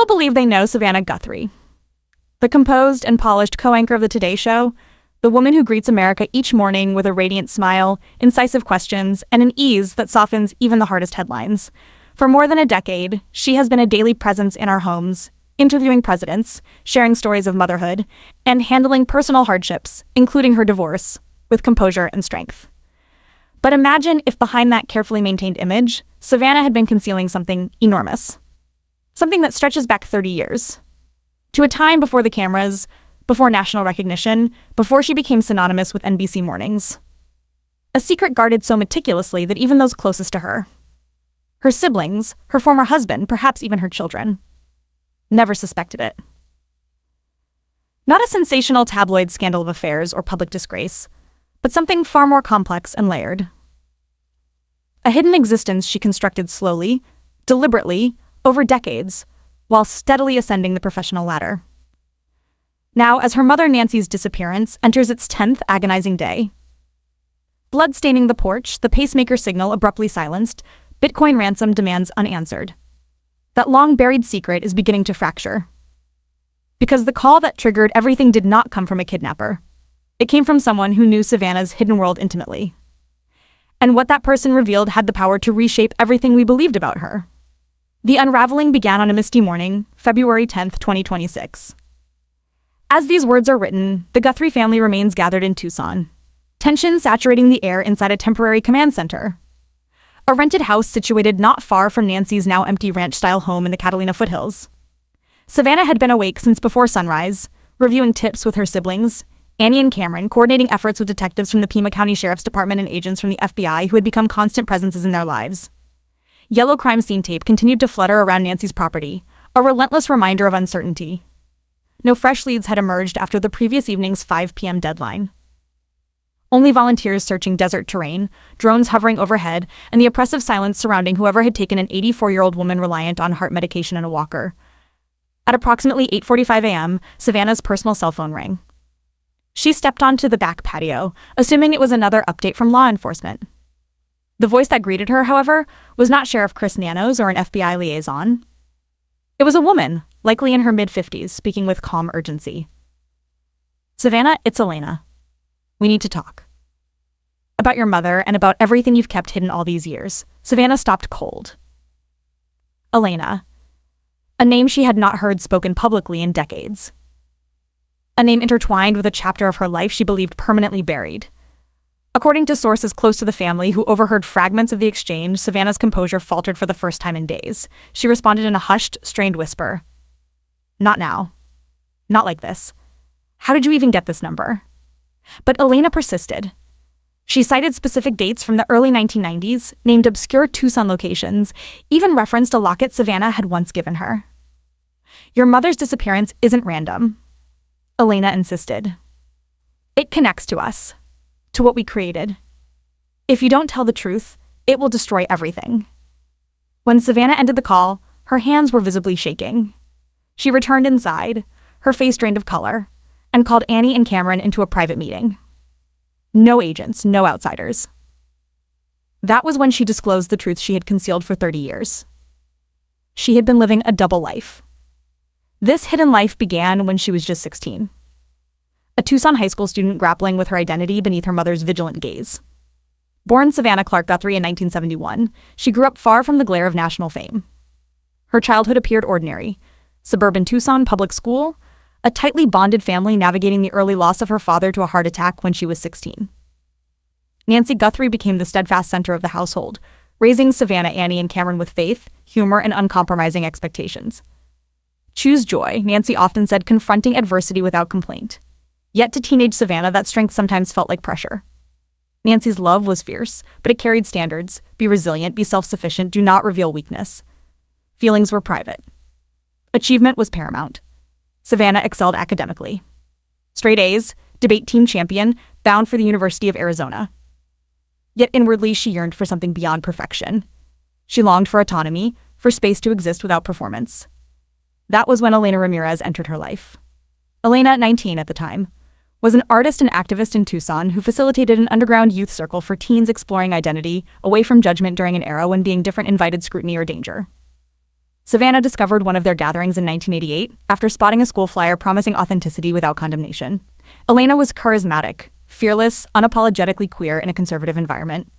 People believe they know Savannah Guthrie, the composed and polished co-anchor of the Today Show, the woman who greets America each morning with a radiant smile, incisive questions, and an ease that softens even the hardest headlines. For more than a decade, she has been a daily presence in our homes, interviewing presidents, sharing stories of motherhood, and handling personal hardships, including her divorce, with composure and strength. But imagine if behind that carefully maintained image, Savannah had been concealing something enormous. Something that stretches back 30 years. To a time before the cameras, before national recognition, before she became synonymous with NBC mornings. A secret guarded so meticulously that even those closest to her, her siblings, her former husband, perhaps even her children, never suspected it. Not a sensational tabloid scandal of affairs or public disgrace, but something far more complex and layered. A hidden existence she constructed slowly, deliberately, over decades, while steadily ascending the professional ladder. Now, as her mother Nancy's disappearance enters its 10th agonizing day. Blood staining the porch, the pacemaker signal abruptly silenced, Bitcoin ransom demands unanswered. That long-buried secret is beginning to fracture. Because the call that triggered everything did not come from a kidnapper. It came from someone who knew Savannah's hidden world intimately. And what that person revealed had the power to reshape everything we believed about her. The unraveling began on a misty morning, February 10th, 2026. As these words are written, the Guthrie family remains gathered in Tucson, tension saturating the air inside a temporary command center. A rented house situated not far from Nancy's now empty ranch-style home in the Catalina foothills. Savannah had been awake since before sunrise, reviewing tips with her siblings, Annie and Cameron, coordinating efforts with detectives from the Pima County Sheriff's Department and agents from the FBI who had become constant presences in their lives. Yellow crime scene tape continued to flutter around Nancy's property, a relentless reminder of uncertainty. No fresh leads had emerged after the previous evening's 5 p.m. deadline. Only volunteers searching desert terrain, drones hovering overhead, and the oppressive silence surrounding whoever had taken an 84-year-old woman reliant on heart medication and a walker. At approximately 8:45 a.m., Savannah's personal cell phone rang. She stepped onto the back patio, assuming it was another update from law enforcement. The voice that greeted her, however, was not Sheriff Chris Nanos or an FBI liaison. It was a woman, likely in her mid-50s, speaking with calm urgency. "Savannah, it's Elena. We need to talk. About your mother and about everything you've kept hidden all these years." Savannah stopped cold. Elena. A name she had not heard spoken publicly in decades. A name intertwined with a chapter of her life she believed permanently buried. According to sources close to the family who overheard fragments of the exchange, Savannah's composure faltered for the first time in days. She responded in a hushed, strained whisper. "Not now. Not like this. How did you even get this number?" But Elena persisted. She cited specific dates from the early 1990s, named obscure Tucson locations, even referenced a locket Savannah had once given her. "Your mother's disappearance isn't random," Elena insisted. "It connects to us. To what we created. If you don't tell the truth, it will destroy everything." When Savannah ended the call, her hands were visibly shaking. She returned inside, her face drained of color, and called Annie and Cameron into a private meeting. No agents, no outsiders. That was when she disclosed the truth she had concealed for 30 years. She had been living a double life. This hidden life began when she was just 16. A Tucson high school student grappling with her identity beneath her mother's vigilant gaze. Born Savannah Clark Guthrie in 1971, she grew up far from the glare of national fame. Her childhood appeared ordinary. Suburban Tucson public school, a tightly bonded family navigating the early loss of her father to a heart attack when she was 16. Nancy Guthrie became the steadfast center of the household, raising Savannah, Annie, and Cameron with faith, humor, and uncompromising expectations. "Choose joy," Nancy often said, confronting adversity without complaint. Yet to teenage Savannah, that strength sometimes felt like pressure. Nancy's love was fierce, but it carried standards. Be resilient, be self-sufficient, do not reveal weakness. Feelings were private. Achievement was paramount. Savannah excelled academically. Straight A's, debate team champion, bound for the University of Arizona. Yet inwardly, she yearned for something beyond perfection. She longed for autonomy, for space to exist without performance. That was when Elena Ramirez entered her life. Elena, 19 at the time, was an artist and activist in Tucson who facilitated an underground youth circle for teens exploring identity, away from judgment during an era when being different invited scrutiny or danger. Savannah discovered one of their gatherings in 1988 after spotting a school flyer promising authenticity without condemnation. Elena was charismatic, fearless, unapologetically queer in a conservative environment.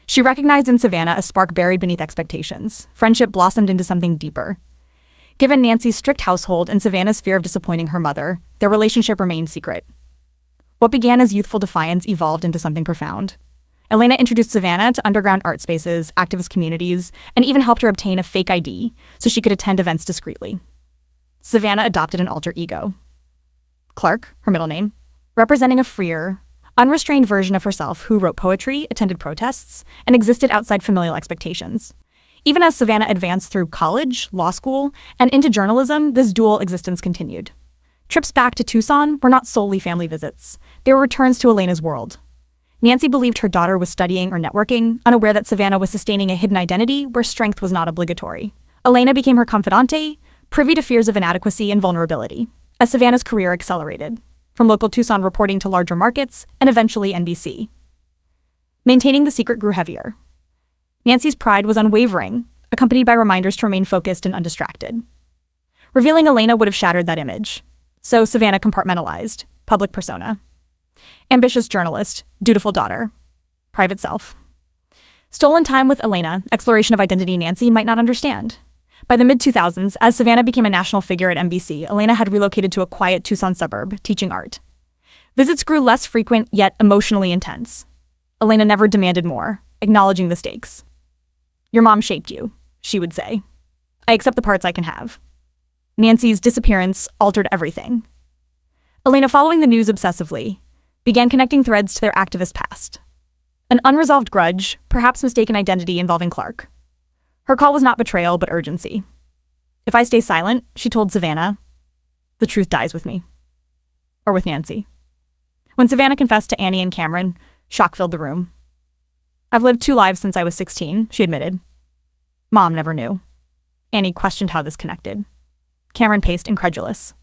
She recognized in Savannah a spark buried beneath expectations. Friendship blossomed into something deeper. Given Nancy's strict household and Savannah's fear of disappointing her mother, their relationship remained secret. What began as youthful defiance evolved into something profound. Elena introduced Savannah to underground art spaces, activist communities, and even helped her obtain a fake ID so she could attend events discreetly. Savannah adopted an alter ego. Clark, her middle name, representing a freer, unrestrained version of herself who wrote poetry, attended protests, and existed outside familial expectations. Even as Savannah advanced through college, law school, and into journalism, this dual existence continued. Trips back to Tucson were not solely family visits. They were returns to Elena's world. Nancy believed her daughter was studying or networking, unaware that Savannah was sustaining a hidden identity where strength was not obligatory. Elena became her confidante, privy to fears of inadequacy and vulnerability, as Savannah's career accelerated, from local Tucson reporting to larger markets and eventually NBC. Maintaining the secret grew heavier. Nancy's pride was unwavering, accompanied by reminders to remain focused and undistracted. Revealing Elena would have shattered that image. So Savannah compartmentalized: public persona, ambitious journalist, dutiful daughter, private self. Stolen time with Elena, exploration of identity Nancy might not understand. By the mid-2000s, as Savannah became a national figure at NBC, Elena had relocated to a quiet Tucson suburb, teaching art. Visits grew less frequent, yet emotionally intense. Elena never demanded more, acknowledging the stakes. "Your mom shaped you," she would say. "I accept the parts I can have." Nancy's disappearance altered everything. Elena, following the news obsessively, began connecting threads to their activist past. An unresolved grudge, perhaps mistaken identity involving Clark. Her call was not betrayal, but urgency. "If I stay silent," she told Savannah, "the truth dies with me." Or with Nancy. When Savannah confessed to Annie and Cameron, shock filled the room. "I've lived 2 lives since I was 16, she admitted. Mom never knew. Annie questioned how this connected. Cameron paced, incredulous.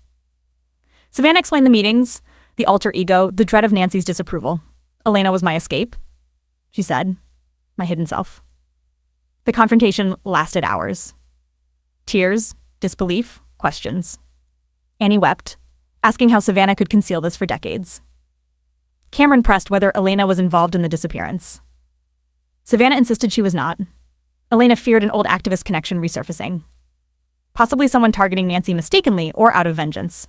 Savannah explained the meetings, the alter ego, the dread of Nancy's disapproval. "Elena was my escape," she said, "my hidden self." The confrontation lasted hours. Tears, disbelief, questions. Annie wept, asking how Savannah could conceal this for decades. Cameron pressed whether Elena was involved in the disappearance. Savannah insisted she was not. Elena feared an old activist connection resurfacing. Possibly someone targeting Nancy mistakenly or out of vengeance.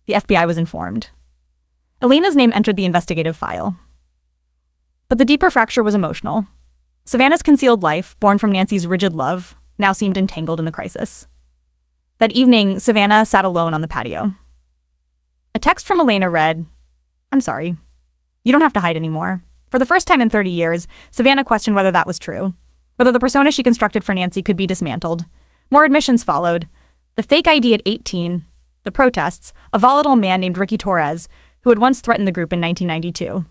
The FBI was informed. Elena's name entered the investigative file. But the deeper fracture was emotional. Savannah's concealed life, born from Nancy's rigid love, now seemed entangled in the crisis. That evening, Savannah sat alone on the patio. A text from Elena read, "I'm sorry. You don't have to hide anymore." For the first time in 30 years, Savannah questioned whether that was true, whether the persona she constructed for Nancy could be dismantled. More admissions followed. The fake ID at 18, the protests, a volatile man named Ricky Torres, who had once threatened the group in 1992.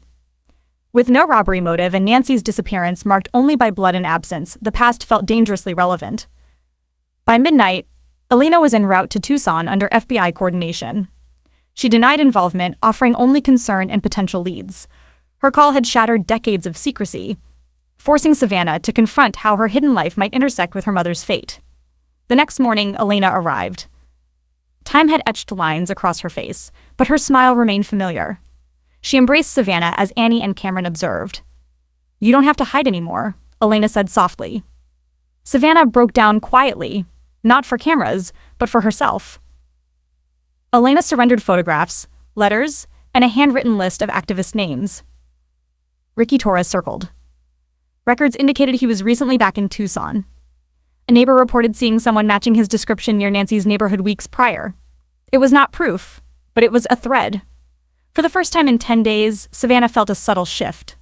With no robbery motive and Nancy's disappearance marked only by blood and absence, the past felt dangerously relevant. By midnight, Elena was en route to Tucson under FBI coordination. She denied involvement, offering only concern and potential leads. Her call had shattered decades of secrecy, forcing Savannah to confront how her hidden life might intersect with her mother's fate. The next morning, Elena arrived. Time had etched lines across her face, but her smile remained familiar. She embraced Savannah as Annie and Cameron observed. "You don't have to hide anymore," Elena said softly. Savannah broke down quietly, not for cameras, but for herself. Elena surrendered photographs, letters, and a handwritten list of activist names. Ricky Torres circled. Records indicated he was recently back in Tucson. A neighbor reported seeing someone matching his description near Nancy's neighborhood weeks prior. It was not proof, but it was a thread. For the first time in 10 days, Savannah felt a subtle shift.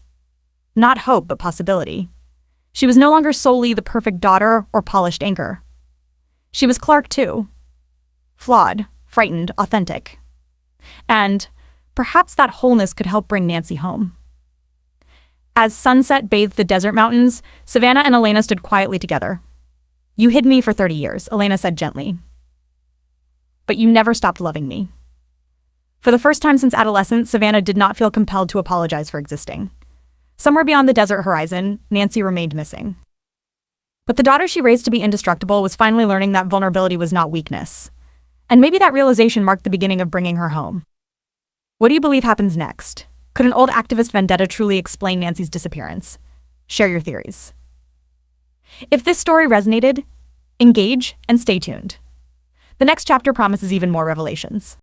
Not hope, but possibility. She was no longer solely the perfect daughter or polished anchor. She was Clark, too. Flawed, frightened, authentic. And perhaps that wholeness could help bring Nancy home. As sunset bathed the desert mountains, Savannah and Elena stood quietly together. "You hid me for 30 years, Elena said gently. But you never stopped loving me." For the first time since adolescence, Savannah did not feel compelled to apologize for existing. Somewhere beyond the desert horizon, Nancy remained missing. But the daughter she raised to be indestructible was finally learning that vulnerability was not weakness. And maybe that realization marked the beginning of bringing her home. What do you believe happens next? Could an old activist vendetta truly explain Nancy's disappearance? Share your theories. If this story resonated, engage and stay tuned. The next chapter promises even more revelations.